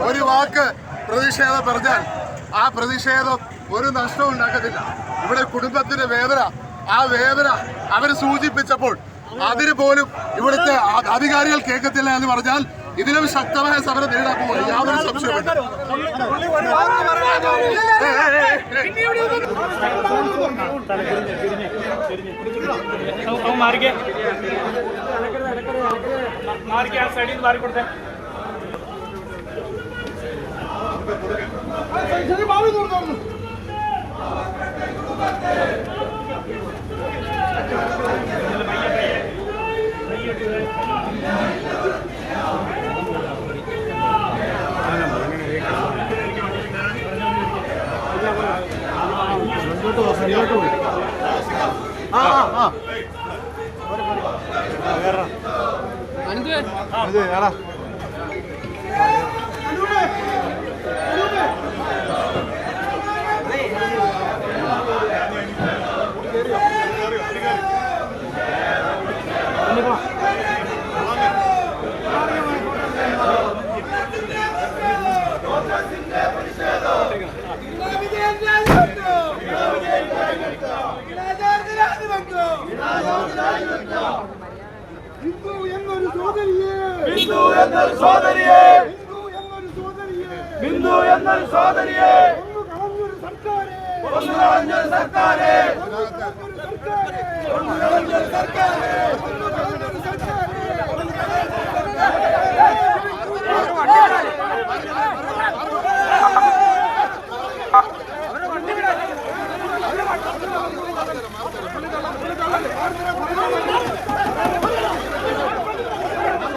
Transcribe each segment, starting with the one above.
ഒരു വാക്ക് പ്രതിഷേധം പറഞ്ഞാൽ ആ പ്രതിഷേധം ഒരു നഷ്ടവും ഉണ്ടാക്കത്തില്ല. ഇവിടെ കുടുംബത്തിന്റെ വേദന, ആ വേദന അവര് സൂചിപ്പിച്ചപ്പോൾ അതിന് പോലും ഇവിടുത്തെ അധികാരികൾ കേൾക്കത്തില്ല എന്ന് പറഞ്ഞാൽ ഇതിലും ശക്തമായ സമരം നേരിടാൻ പോകും, യാതൊരു സംശയമില്ല.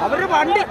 അവര് വണ്ടി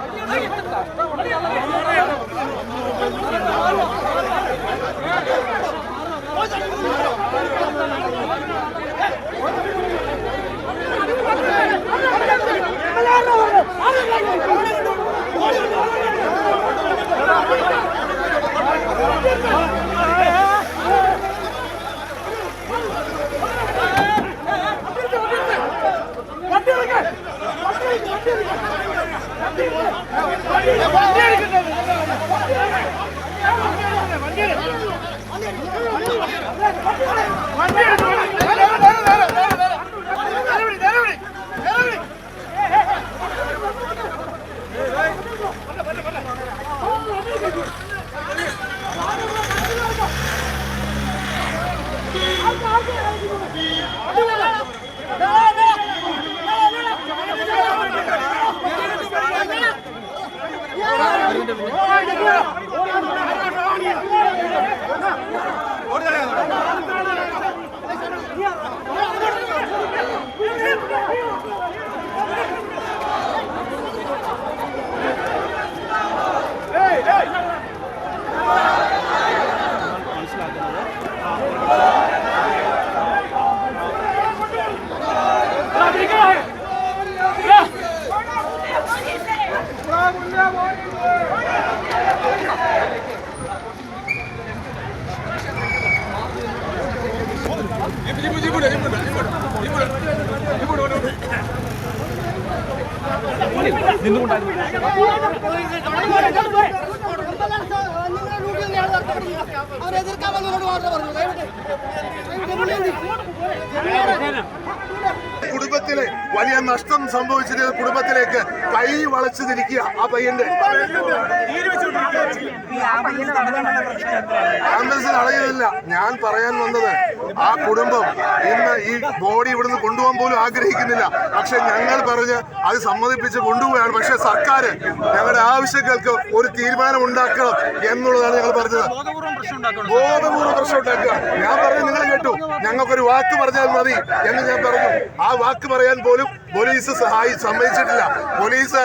കുടുംബത്തിലെ വലിയ നഷ്ടം സംഭവിച്ചിട്ട് കുടുംബത്തിലേക്ക് കൈ വളച്ചു തിരിക്കുക ആ പയ്യന്റെ ആംബുലൻസ് തടയുന്നില്ല. ഞാൻ പറയാൻ വന്നത് ആ കുടുംബം ഇന്ന് ഈ ബോഡി ഇവിടുന്ന് കൊണ്ടുപോകാൻ പോലും ആഗ്രഹിക്കുന്നില്ല. പക്ഷെ ഞങ്ങൾ പറഞ്ഞ് അത് സമ്മതിപ്പിച്ച് കൊണ്ടുപോവുകയാണ്. പക്ഷെ സർക്കാർ ഞങ്ങളുടെ ആവശ്യങ്ങൾക്ക് ഒരു തീരുമാനം ഉണ്ടാക്കണം എന്നുള്ളതാണ് ഞങ്ങൾ പറഞ്ഞത്. ബോധപൂർവ്വം പ്രശ്നം ഉണ്ടാക്കുക. ഞാൻ പറഞ്ഞു, നിങ്ങൾ കേട്ടു, ഞങ്ങൾക്കൊരു വാക്ക് പറഞ്ഞാൽ മതി എന്ന് ഞാൻ പറഞ്ഞു. ആ വാക്ക് പറയാൻ പോലും പോലീസ് സമ്മതിച്ചിട്ടില്ല. പോലീസ്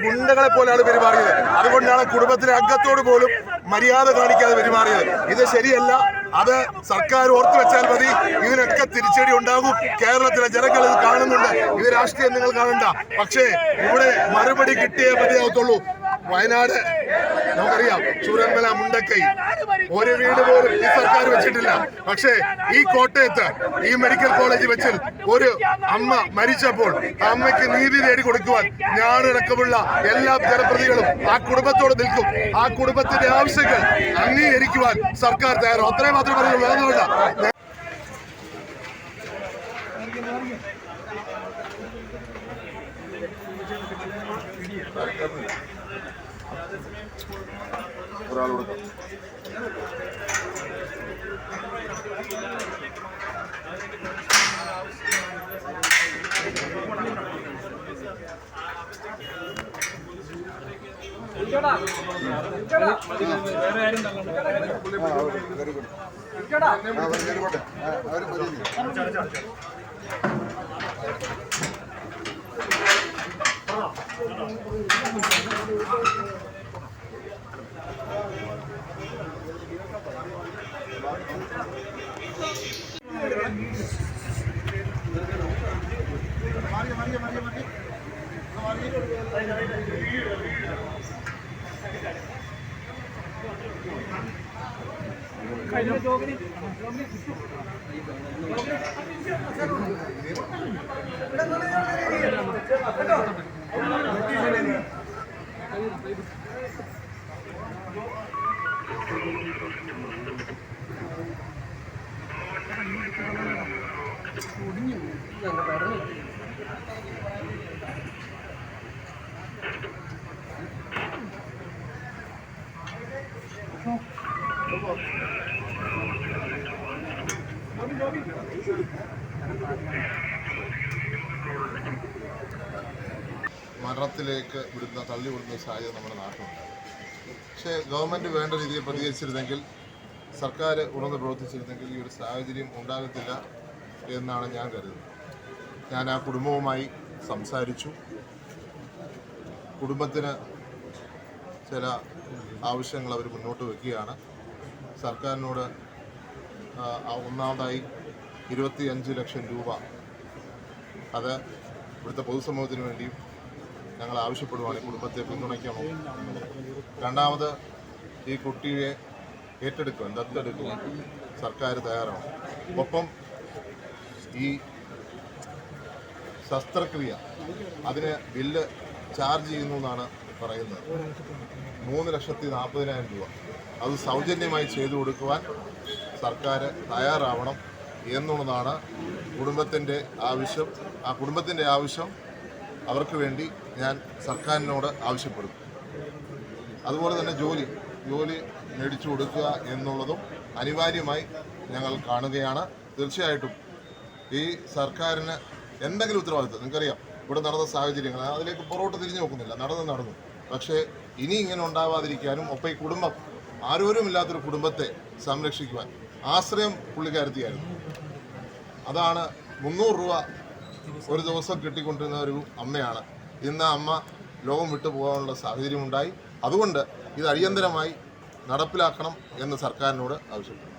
ഗുണ്ടകളെ പോലെയാണ് പെരുമാറിയത്. അതുകൊണ്ടാണ് കുടുംബത്തിലെ അംഗത്തോട് പോലും മര്യാദ കാണിക്കാതെ പെരുമാറിയത്. ഇത് ശരിയല്ല. അത് സർക്കാർ ഓർത്തു വെച്ചാൽ മതി. ഇതിനൊക്കെ തിരിച്ചടി ഉണ്ടാകും. കേരളത്തിലെ ജനങ്ങൾ ഇത് കാണുന്നുണ്ട്. ഇത് രാഷ്ട്രീയം നിങ്ങൾ കാണണ്ട. പക്ഷേ ഇവിടെ മറുപടി കിട്ടിയേ മതിയാവത്തുള്ളൂ. വയനാട് നമുക്കറിയാം, ചൂരന്മല, മുണ്ടക്കൈ ഒരു വീട് പോലും ഈ സർക്കാർ വെച്ചിട്ടില്ല. പക്ഷേ ഈ കോട്ടയത്ത് ഈ മെഡിക്കൽ കോളേജ് വെച്ചിൽ ഒരു അമ്മ മരിച്ചപ്പോൾ ആ അമ്മയ്ക്ക് നീതി നേടി കൊടുക്കുവാൻ ഞാനടക്കമുള്ള എല്ലാ ജനപ്രതികളും ആ കുടുംബത്തോട് നിൽക്കും. ആ കുടുംബത്തിന്റെ ആവശ്യങ്ങൾ അംഗീകരിക്കുവാൻ സർക്കാർ തയ്യാറാവും. അത്രയും മാത്രമേ പറയുള്ളൂ. അതുകൊണ്ടാണ് ഒരാളോട് മരണത്തിലേക്ക് തള്ളിവിടുന്ന സാഹചര്യം നമ്മുടെ നാട്ടിലുണ്ട്. പക്ഷേ ഗവൺമെൻറ് വേണ്ട രീതിയിൽ പ്രതികരിച്ചിരുന്നെങ്കിൽ, സർക്കാർ ഉണർന്ന് പ്രവർത്തിച്ചിരുന്നെങ്കിൽ ഈ ഒരു സാഹചര്യം ഉണ്ടാകത്തില്ല എന്നാണ് ഞാൻ കരുതുന്നത്. ഞാൻ ആ കുടുംബവുമായി സംസാരിച്ചു. കുടുംബത്തിന് ചില ആവശ്യങ്ങൾ അവർ മുന്നോട്ട് വയ്ക്കുകയാണ്. സർക്കാരിനോട് ഒന്നാമതായി 25 ലക്ഷം രൂപ അത് ഇവിടുത്തെ പൊതുസമൂഹത്തിന് വേണ്ടിയും ഞങ്ങൾ ആവശ്യപ്പെടുവാണ്. കുടുംബത്തെ പിന്തുണയ്ക്കണോ. രണ്ടാമത് ഈ കുട്ടിയെ ഏറ്റെടുക്കുവാൻ, ദത്തെടുക്കുവാൻ സർക്കാർ തയ്യാറാണ്. ഒപ്പം ഈ ശസ്ത്രക്രിയ അതിന് ബില്ല് ചാർജ് ചെയ്യുന്നു എന്നാണ് പറയുന്നത്. 3,40,000 രൂപ അത് സൗജന്യമായി ചെയ്തു കൊടുക്കുവാൻ സർക്കാർ തയ്യാറാവണം എന്നുള്ളതാണ് കുടുംബത്തിൻ്റെ ആവശ്യം. ആ കുടുംബത്തിൻ്റെ ആവശ്യം അവർക്ക് വേണ്ടി ഞാൻ സർക്കാരിനോട് ആവശ്യപ്പെടും. അതുപോലെ തന്നെ ജോലി മേടിച്ചു കൊടുക്കുക എന്നുള്ളതും അനിവാര്യമായി ഞങ്ങൾ കാണുകയാണ്. തീർച്ചയായിട്ടും ഈ സർക്കാരിന് എന്തെങ്കിലും ഉത്തരവാദിത്വം, നിങ്ങൾക്കറിയാം ഇവിടെ നടന്ന സാഹചര്യങ്ങൾ, അതിലേക്ക് പുറകോട്ട് തിരിഞ്ഞു നോക്കുന്നില്ല, നടന്നു. പക്ഷേ ഇനി ഇങ്ങനെ ഉണ്ടാവാതിരിക്കാനും, ഒപ്പം ഈ കുടുംബം ആരോരുമില്ലാത്തൊരു കുടുംബത്തെ സംരക്ഷിക്കുവാൻ ആശ്രയം പുള്ളിക്കാരത്തിയായിരുന്നു. അതാണ് 300 രൂപ ഒരു ദിവസം കിട്ടിക്കൊണ്ടിരുന്ന ഒരു അമ്മയാണ്. ഇന്ന് അമ്മ ലോകം വിട്ടു പോകാനുള്ള സാഹചര്യമുണ്ടായി. അതുകൊണ്ട് ഇത് അടിയന്തരമായി നടപ്പിലാക്കണം എന്ന് സർക്കാരിനോട് ആവശ്യപ്പെടുന്നു.